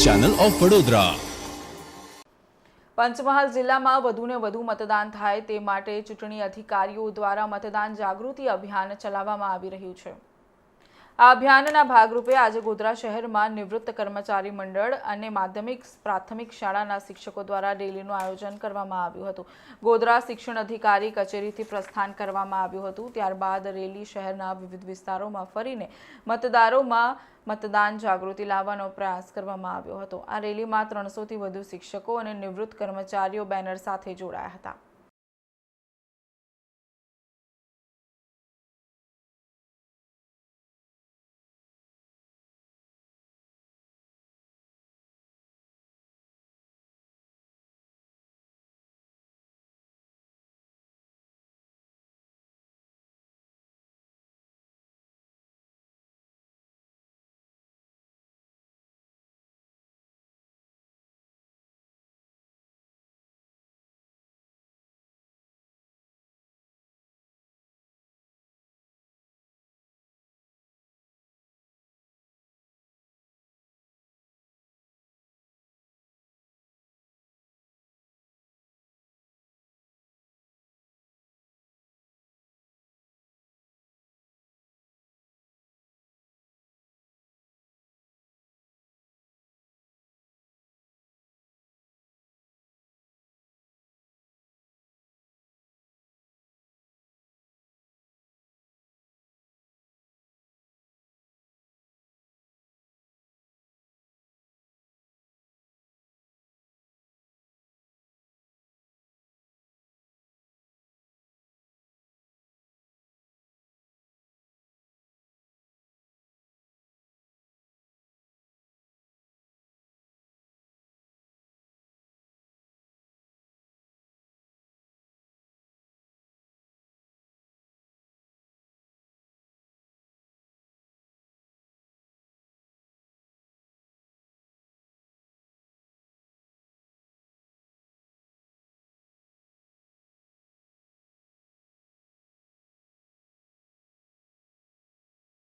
Channel of Vadodara. Panchmahal જિલ્લામાં વધુને વધુ મતદાન થાય તે માટે ચૂંટણી અધિકારીઓ દ્વારા મતદાન જાગૃતિ અભિયાન ચલાવવામાં આવી રહ્યું છે। આ અભિયાનના ભાગરૂપે આજે ગોધરા શહેરમાં નિવૃત્ત કર્મચારી મંડળ અને માધ્યમિક પ્રાથમિક શાળાના શિક્ષકો દ્વારા રેલીનું આયોજન કરવામાં આવ્યું હતું। ગોધરા શિક્ષણ અધિકારી કચેરીથી પ્રસ્થાન કરવામાં આવ્યું હતું। ત્યારબાદ રેલી શહેરના વિવિધ વિસ્તારોમાં ફરીને મતદારોમાં મતદાન જાગૃતિ લાવવાનો પ્રયાસ કરવામાં આવ્યો હતો। આ રેલીમાં 300થી વધુ શિક્ષકો અને નિવૃત્ત કર્મચારીઓ બેનર સાથે જોડાયા હતા।